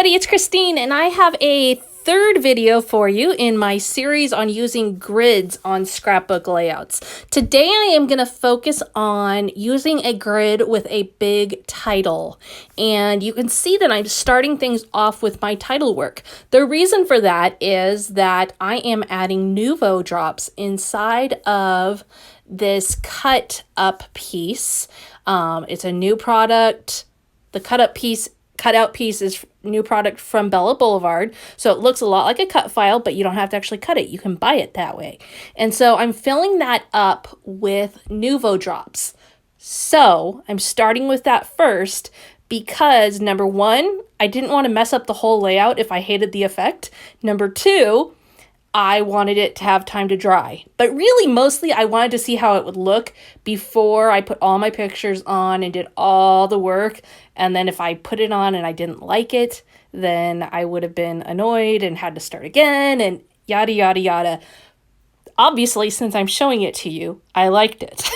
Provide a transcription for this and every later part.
everybody, it's Christine, and I have a third video for you in my series on using grids on scrapbook layouts. Today I am going to focus on using a grid with a big title, and you can see that I'm starting things off with my title work. The reason for that is that I am adding Nuvo drops inside of this cut up piece. It's a new product. The cutout piece is new product from Bella Boulevard. So it looks a lot like a cut file, but you don't have to actually cut it. You can buy it that way. And so I'm filling that up with Nuvo drops. So I'm starting with that first because number one, I didn't want to mess up the whole layout if I hated the effect. Number two, I wanted it to have time to dry. But really, mostly, I wanted to see how it would look before I put all my pictures on and did all the work. And then if I put it on and I didn't like it, then I would have been annoyed and had to start again and yada, yada, yada. Obviously, since I'm showing it to you, I liked it.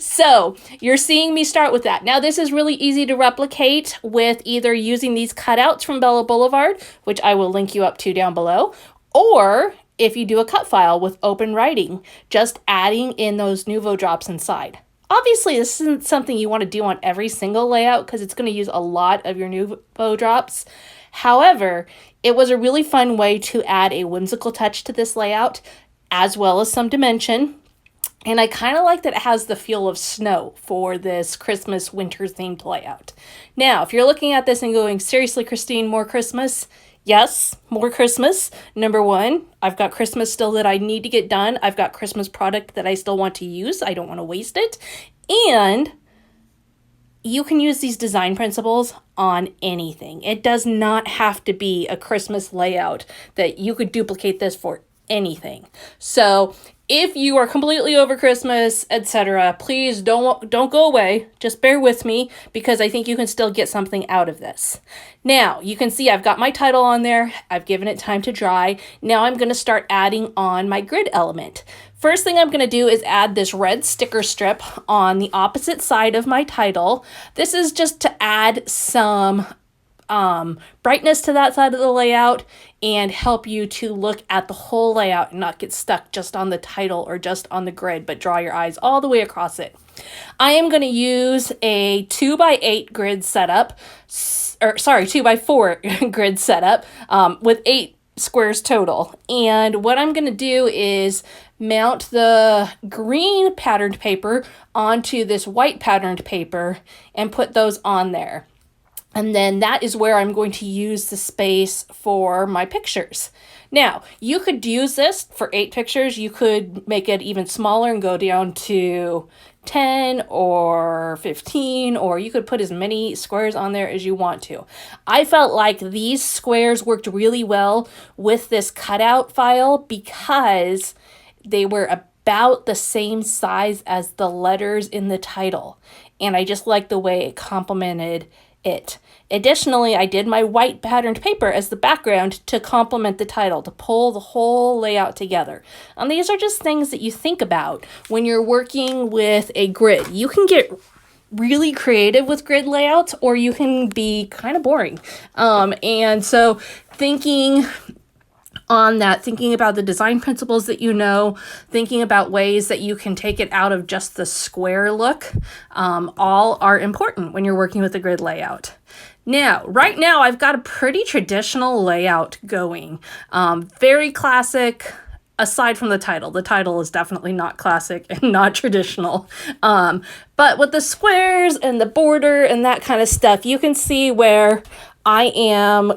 So you're seeing me start with that. Now, this is really easy to replicate with either using these cutouts from Bella Boulevard, which I will link you up to down below, or if you do a cut file with open writing, just adding in those Nuvo drops inside. Obviously, this isn't something you want to do on every single layout because it's going to use a lot of your Nuvo drops. However, it was a really fun way to add a whimsical touch to this layout, as well as some dimension. And I kind of like that it has the feel of snow for this Christmas winter themed layout. Now, if you're looking at this and going, seriously, Christine, more Christmas? Yes, more Christmas. Number one, I've got Christmas still that I need to get done. I've got Christmas product that I still want to use. I don't want to waste it. And you can use these design principles on anything. It does not have to be a Christmas layout that you could duplicate this for anything. So if you are completely over Christmas, etc., please don't go away. Just bear with me because I think you can still get something out of this. Now, you can see I've got my title on there. I've given it time to dry. Now I'm going to start adding on my grid element. First thing I'm going to do is add this red sticker strip on the opposite side of my title. This is just to add some brightness to that side of the layout and help you to look at the whole layout and not get stuck just on the title or just on the grid, but draw your eyes all the way across it. I am going to use a 2x8 grid setup, 2x4 grid setup with 8 squares total. And what I'm going to do is mount the green patterned paper onto this white patterned paper and put those on there. And then that is where I'm going to use the space for my pictures. Now, you could use this for 8 pictures. You could make it even smaller and go down to 10 or 15, or you could put as many squares on there as you want to. I felt like these squares worked really well with this cutout file because they were about the same size as the letters in the title. And I just liked the way it complemented it. Additionally, I did my white patterned paper as the background to complement the title, to pull the whole layout together. And these are just things that you think about when you're working with a grid. You can get really creative with grid layouts, or you can be kind of boring. And so thinking on that, thinking about the design principles that you know, thinking about ways that you can take it out of just the square look, all are important when you're working with a grid layout. Now, right now, I've got a pretty traditional layout going. Very classic, aside from the title. The title is definitely not classic and not traditional. But with the squares and the border and that kind of stuff, you can see where I am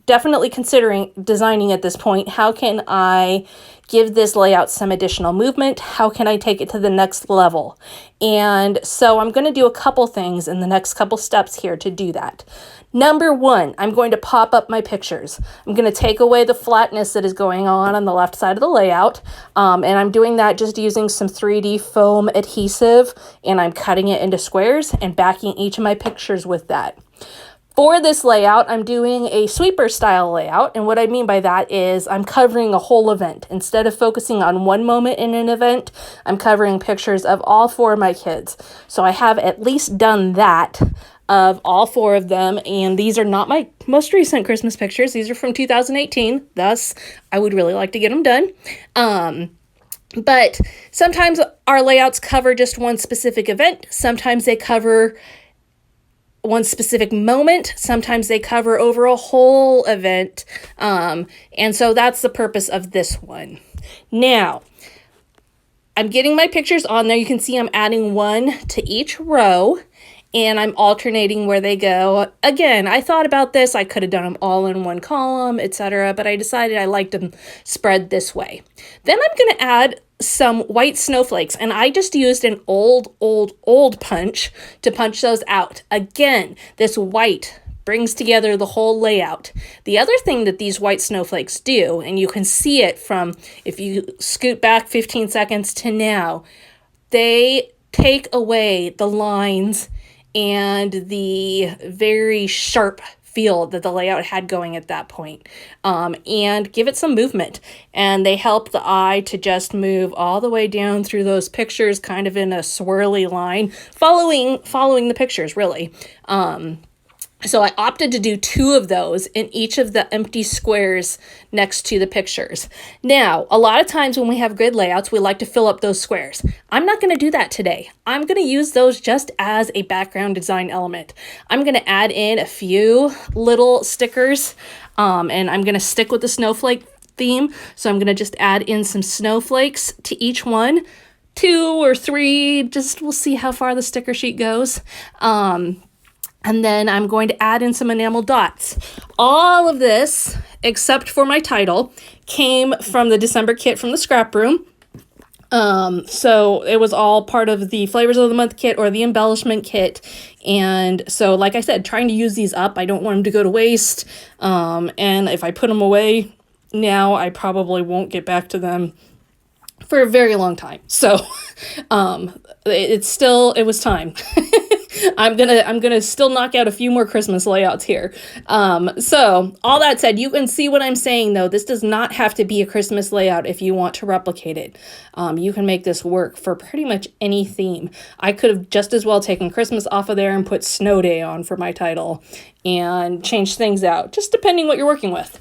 definitely considering designing at this point. How can I give this layout some additional movement? How can I take it to the next level? And so I'm going to do a couple things in the next couple steps here to do that. Number one, I'm going to pop up my pictures. I'm going to take away the flatness that is going on the left side of the layout. And I'm doing that just using some 3D foam adhesive, and I'm cutting it into squares and backing each of my pictures with that. For this layout, I'm doing a sweeper style layout, and what I mean by that is I'm covering a whole event. Instead of focusing on one moment in an event, I'm covering pictures of all 4 of my kids. So I have at least done that of all 4 of them, and these are not my most recent Christmas pictures. These are from 2018, thus I would really like to get them done. But sometimes our layouts cover just one specific event. Sometimes they cover one specific moment. Sometimes they cover over a whole event. And so that's the purpose of this one. Now, I'm getting my pictures on there. You can see I'm adding 1 to each row, and I'm alternating where they go. Again, I thought about this. I could have done them all in one column, etc., but I decided I liked them spread this way. Then I'm going to add some white snowflakes, and I just used an old punch to punch those out. Again, this white brings together the whole layout. The other thing that these white snowflakes do, and you can see it from, if you scoot back 15 seconds to now, they take away the lines and the very sharp feel that the layout had going at that point, and give it some movement. And they help the eye to just move all the way down through those pictures, kind of in a swirly line, following the pictures, really. So I opted to do 2 of those in each of the empty squares next to the pictures. Now, a lot of times when we have grid layouts, we like to fill up those squares. I'm not going to do that today. I'm going to use those just as a background design element. I'm going to add in a few little stickers, and I'm going to stick with the snowflake theme. So I'm going to just add in some snowflakes to each one, 2 or 3, just we'll see how far the sticker sheet goes. And then I'm going to add in some enamel dots. All of this, except for my title, came from the December kit from the ScrapRoom. So it was all part of the Flavors of the Month kit or the embellishment kit. And so, like I said, trying to use these up, I don't want them to go to waste. And if I put them away now, I probably won't get back to them for a very long time. So, it was time. I'm gonna still knock out a few more Christmas layouts here. So all that said, you can see what I'm saying though. This does not have to be a Christmas layout if you want to replicate it. You can make this work for pretty much any theme. I could have just as well taken Christmas off of there and put Snow Day on for my title and change things out, just depending what you're working with.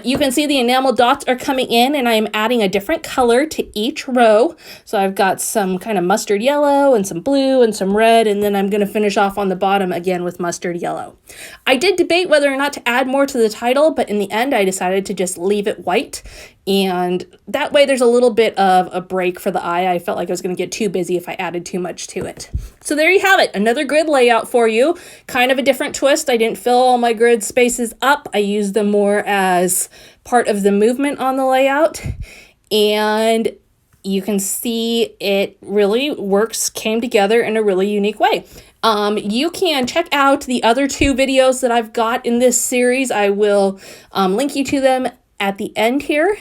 You can see the enamel dots are coming in, and I'm adding a different color to each row. So I've got some kind of mustard yellow and some blue and some red, and then I'm going to finish off on the bottom again with mustard yellow. I did debate whether or not to add more to the title, but in the end I decided to just leave it white, and that way there's a little bit of a break for the eye. I felt like I was going to get too busy if I added too much to it. So there you have it, another grid layout for you. Kind of a different twist. I didn't fill all my grid spaces up. I used them more as part of the movement on the layout, and you can see it really came together in a really unique way. You can check out the other 2 videos that I've got in this series. I will link you to them at the end here,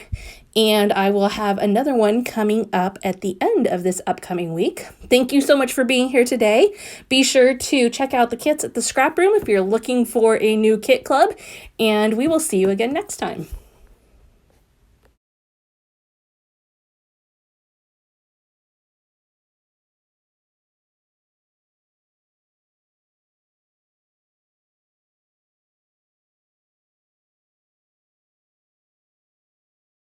and I will have another one coming up at the end of this upcoming week. Thank you so much for being here today. Be sure to check out the kits at the ScrapRoom if you're looking for a new kit club, and we will see you again next time.